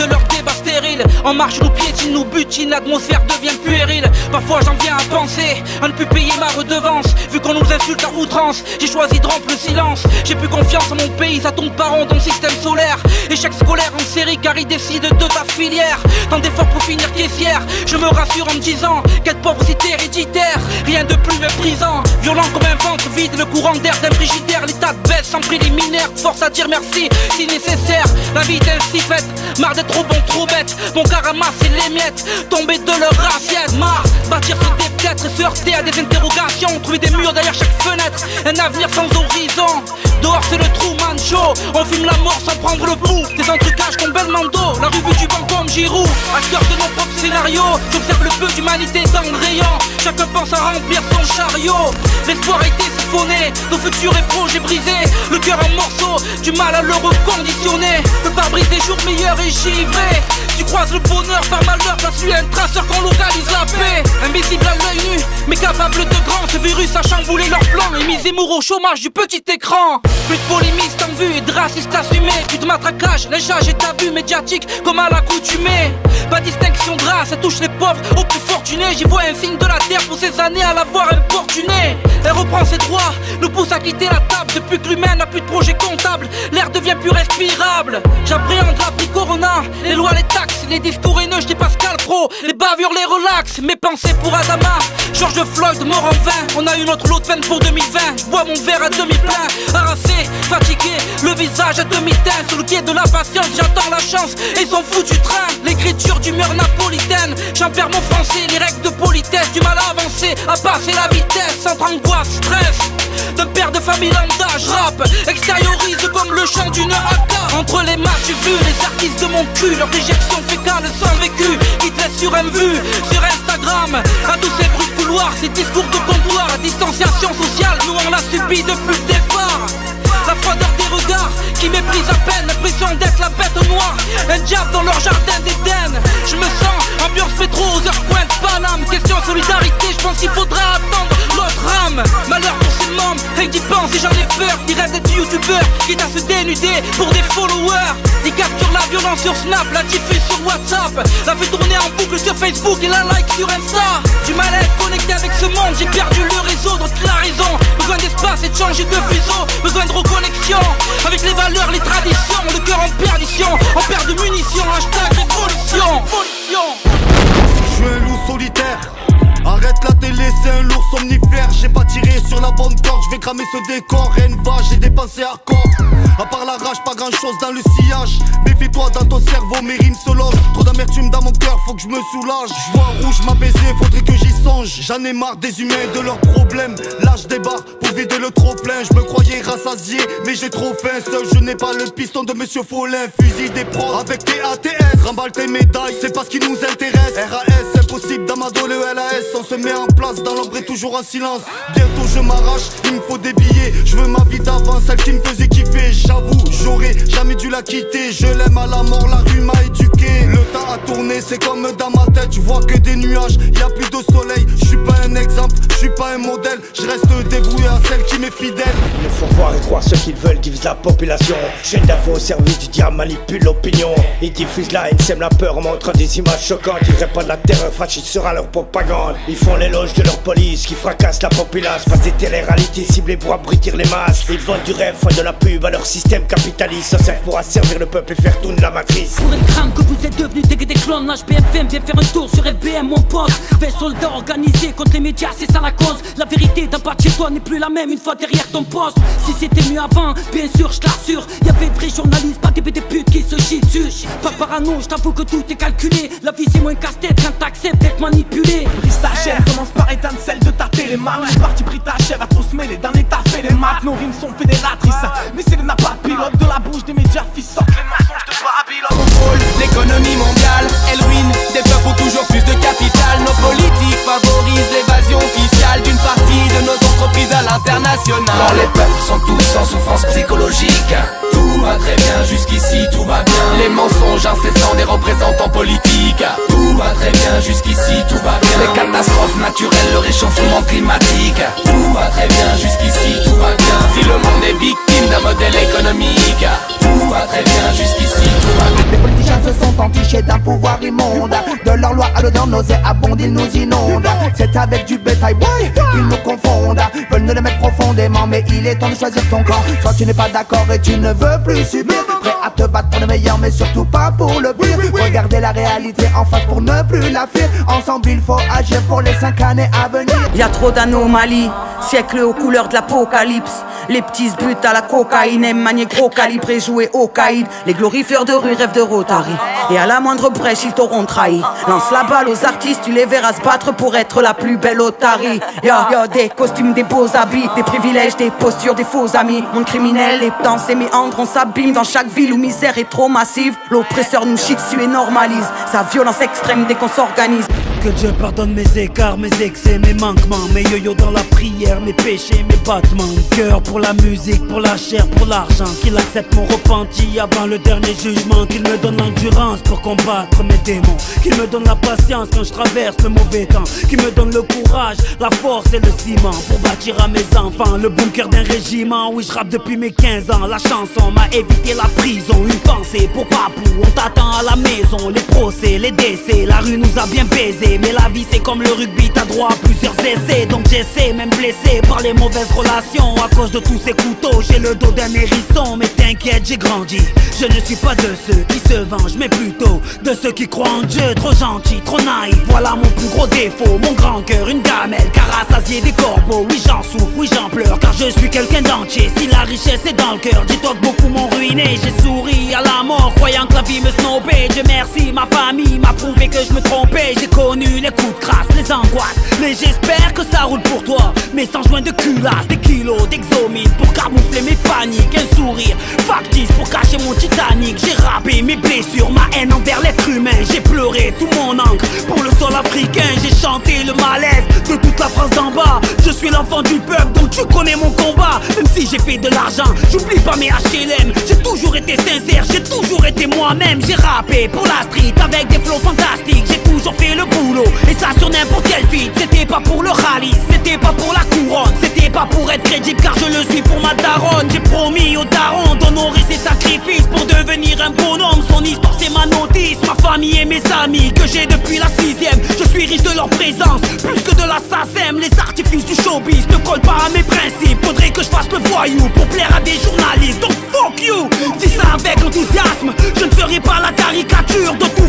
de leurs débats stériles. En marche nous piétine, nous butine, l'atmosphère devient puérile. Parfois j'en viens à penser à ne plus payer ma redevance. Vu qu'on nous insulte à outrance, j'ai choisi de rompre le silence. J'ai plus confiance en mon pays, ça tombe par rond dans le système solaire. Échec scolaire en série car ils décident de ta filière. Tant d'efforts pour finir caissière, je me rassure en me disant quelle pauvreté héréditaire, rien de plus méprisant. Violent comme un ventre vide, le courant d'air d'un frigidaire. L'état de baisse sans préliminaire, force à dire merci si nécessaire. La vie est ainsi faite, marre d'être trop bon, trop bête. Mon cœur ramasse les miettes, tomber de leur assiette. Marre, bâtir sur des peut-être, se heurter à des interrogations. Trouver des murs derrière chaque fenêtre, un avenir sans horizon. Dehors c'est le Truman Show, on fume la mort sans prendre le pouls. Des entrecâges comme Belmondo, la revue du banc comme Giroud. Acteur de nos propres scénarios, j'observe le peu d'humanité dans le rayon. Chacun pense à remplir son chariot. L'espoir a été siphonné, nos futurs et projets brisés. Le cœur en morceaux, du mal à le reconditionner. Le pare-brise des jours meilleurs est givré. Tu croises le bonheur par malheur, t'as su un traceur qu'on localise la paix. Invisible à l'œil nu, mais capable de grand. Ce virus a chamboulé leur plan et mis Zemmour au chômage du petit écran. Plus de polémistes en vue et de racistes assumés. Plus de matraquage, lynchage et d'abus médiatiques comme à l'accoutumée. Pas distinction de race, ça touche les pauvres aux plus fortunés. J'y vois un signe de la terre pour ces années à l'avoir importuné. Elle reprend ses droits, nous pousse à quitter la table. Depuis que l'humain n'a plus de projet comptable, l'air devient plus respirable. J'appréhende la pluie corona, les lois, les taxes, les discours haineux, je dis Pascal Pro. Les bavures, les relax, mes pensées pour Adama. George Floyd, mort en vain, on a eu notre lot de peine pour 2020. Je bois mon verre à demi plein, harassé, fatigué, le visage à demi-teint. Sur le quai de la patience, j'attends la chance et son foutu train. L'écriture d'humeur napolitaine, j'en perds mon français, les règles de politesse. Du mal à avancer, à passer la vitesse, entre angoisse, stress. D'un père de famille lambda, je rappe, extériorise comme le chant d'une AK. Entre les matchs, j'ai vu les artistes de mon cul, leur déjection fécale sans vécu, qui te laisse sur un vue, sur Instagram. À tous ces bruits de couloir, ces discours de comptoir, la distanciation sociale, nous on l'a subi depuis le départ. La froideur des regards qui méprisent à peine, l'impression d'être la bête noire. Un diable dans leur jardin d'Éden. Je me sens ambiance métro aux heures pointe Paname. Question solidarité, je pense qu'il faudra attendre l'autre rame. Malheur pour ces membres, rien que d'y penser j'en ai peur. Ils rêvent d'être youtubeurs, quitte à se dénuder pour des followers. Ils capturent la violence sur Snap, la diffusent sur WhatsApp, la fait tourner en boucle sur Facebook et la like sur Insta. Du mal à être connecté avec ce monde, j'ai perdu le réseau, donc il a raison. Besoin d'espace et de changer de fuseau, besoin de reconnexion avec les valeurs, les traditions. Le cœur en perdition, on perd de munitions. Hashtag révolution. Je suis un loup solitaire. Arrête la télé, c'est un lourd somnifère. J'ai pas tiré sur la bonne corde, je vais cramer ce décor. Rien va, j'ai dépensé hardcore. À part la rage, pas grand chose dans le sillage. Méfie-toi dans ton cerveau, mes rimes se logent. Trop d'amertume dans mon cœur, faut que je me soulage. Je vois rouge m'apaiser, faudrait que j'y songe. J'en ai marre des humains et de leurs problèmes. Là je débarque pour vider le trop plein. Je me croyais rassasié, mais j'ai trop faim. Seul je n'ai pas le piston de Monsieur Follin. Fusil des pros avec tes ATS. Remballe tes médailles, c'est pas ce qui nous intéresse. RAS, impossible d'amadouer le LAS. On se met en place dans l'ombre et toujours en silence. Bientôt je m'arrache, il me faut des billets. Je veux ma vie d'avant, celle qui me faisait kiffer. J'avoue, j'aurais jamais dû la quitter. Je l'aime à la mort, la rue m'a éduqué. Le temps a tourné, c'est comme dans ma tête. Je vois que des nuages, y'a plus de soleil. Je suis pas un exemple, je suis pas un modèle. Je reste dévoué à celle qui m'est fidèle. Il faut voir et croire ce qu'ils veulent, divisent la population. Chaîne d'infos au service du diable, manipule l'opinion. Ils diffusent la haine, sèment la peur en montrant des images choquantes. Ils répandent la terreur, fasciste sera leur propagande. Ils font l'éloge de leur police qui fracasse la populace. Passent des télé-réalités ciblées pour abritir les masses. Ils vendent du rêve, font de la pub à leur système capitaliste. Ça sert pour asservir le peuple et faire tourner la matrice. Pour le crâne que vous êtes devenus des clones, HBFM vient faire un tour sur FBM mon pote. Fait soldats organisés contre les médias, c'est ça la cause. La vérité d'un pas de chez toi n'est plus la même une fois derrière ton poste. Si c'était mieux avant, bien sûr je t'assure. Y'avait de vrais journalistes, pas des putes qui se chient dessus. Pas parano, je t'avoue que tout est calculé. La vie c'est moins casse-tête quand t'acceptes d'être manipulé. Brise ta chaîne, commence par éteindre celle de ta télémarque. Je suis parti pris ta chèvre à trop se mêler d'un état fait les maths. Nos rimes sont fédératrices, mais c'est n'a pas de pilote. De la bouche des médias fils sortent les mensonges de Babylone. Contrôle l'économie mondiale, elle ruine des peuples pour toujours plus de capital. Nos politiques favorisent l'évasion fiscale d'une partie de nos entreprises à l'international. Quand les peuples sont tous en souffrance psychologique, tout va très bien, jusqu'ici tout va bien. Les mensonges incessants des représentants politiques, tout va très bien, jusqu'ici tout va bien. Les catastrophes naturelles, le réchauffement climatique, tout va très bien, jusqu'ici tout va bien. Si le monde est victime d'un modèle économique, tout va très bien, jusqu'ici tout va bien. Les politiciens se sont entichés d'un pouvoir immonde. De leur loi à l'odeur nauséabonde, ils nous inondent. C'est avec du bétail, boy, qu'ils nous confondent. Veulent nous les mettre profondément, mais il est temps de choisir ton camp. Soit tu n'es pas d'accord et tu ne veux plus subir. Prêt à te battre pour le meilleur, mais surtout pas pour le pire. Regardez la réalité en face pour ne plus la fuir. Ensemble il faut agir pour les 5 années à venir. Y'a trop d'anomalies, siècle aux couleurs de l'apocalypse. Les petits se butent à la cocaïne, aiment manier gros calibre et jouer au caïd. Les glorifieurs de rue rêvent de Rotary, et à la moindre brèche ils t'auront trahi. Lance la balle aux artistes, tu les verras se battre pour être la plus belle otarie. Y'a des costumes, des beaux habits, des privilèges, des postures, des faux amis. Monde criminel, les dans ses méandres, on s'abîme dans chaque ville où misère est trop massive. L'oppresseur nous chie dessus et normalise sa violence extrême dès qu'on s'organise. Que Dieu pardonne mes écarts, mes excès, mes manquements, mes yo-yo dans la prière, mes péchés, mes battements. Cœur pour la musique, pour la chair, pour l'argent. Qu'il accepte mon repenti avant le dernier jugement. Qu'il me donne l'endurance pour combattre mes démons. Qu'il me donne la patience quand je traverse le mauvais temps. Qu'il me donne le courage, la force et le ciment pour bâtir à mes enfants le bunker d'un régiment. Oui, je rappe depuis mes 15 ans. La chanson m'a évité la prison. Une pensée pour Papou, on t'attend à la maison. Les procès, les décès, la rue nous a bien baisé. Mais la vie c'est comme le rugby, t'as droit à plusieurs essais. Donc j'essaie, même blessé par les mauvaises relations. À cause de tous ces couteaux, j'ai le dos d'un hérisson. Mais t'inquiète, j'ai grandi. Je ne suis pas de ceux qui se vengent, mais plutôt de ceux qui croient en Dieu. Trop gentil, trop naïf, voilà mon plus gros défaut. Mon grand cœur, une gamelle, car rassasié des corbeaux. Oui j'en souffre, oui j'en pleure, car je suis quelqu'un d'entier. Si la richesse est dans le cœur, dis-toi que beaucoup m'ont ruiné. J'ai souri à la mort, croyant que la vie me snobait. Dieu merci, ma famille m'a prouvé que je me trompais. J'ai connu les coups de crasse, les angoisses. Mais j'espère que ça roule pour toi. Mais sans joint de culasse, des kilos d'exomine pour camoufler mes paniques. Un sourire factice pour cacher mon Titanic. J'ai rappé mes blessures, ma haine envers l'être humain. J'ai pleuré tout mon encre pour le sol africain. J'ai chanté le malaise de toute la France d'en bas. Je suis l'enfant du peuple, donc tu connais mon combat. Même si j'ai fait de l'argent, j'oublie pas mes HLM. J'ai toujours été sincère, j'ai toujours été moi-même. J'ai rappé pour la street avec des flows fantastiques. J'ai toujours fait le boulot, et ça sur n'importe quel feat. C'était pas pour le rallye, c'était pas pour la couronne. C'était pas pour être crédible car je le suis pour ma daronne. J'ai promis au daron d'honorer ses sacrifices pour devenir un bonhomme. Son histoire c'est ma notice, ma famille et mes amis que j'ai depuis la 6ème. Je suis riche de leur présence, plus que de la SACEM. Les artifices du showbiz ne collent pas à mes principes. Faudrait que je fasse le voyou pour plaire à des journalistes. Donc fuck you, dis ça avec enthousiasme. Je ne ferai pas la caricature de tout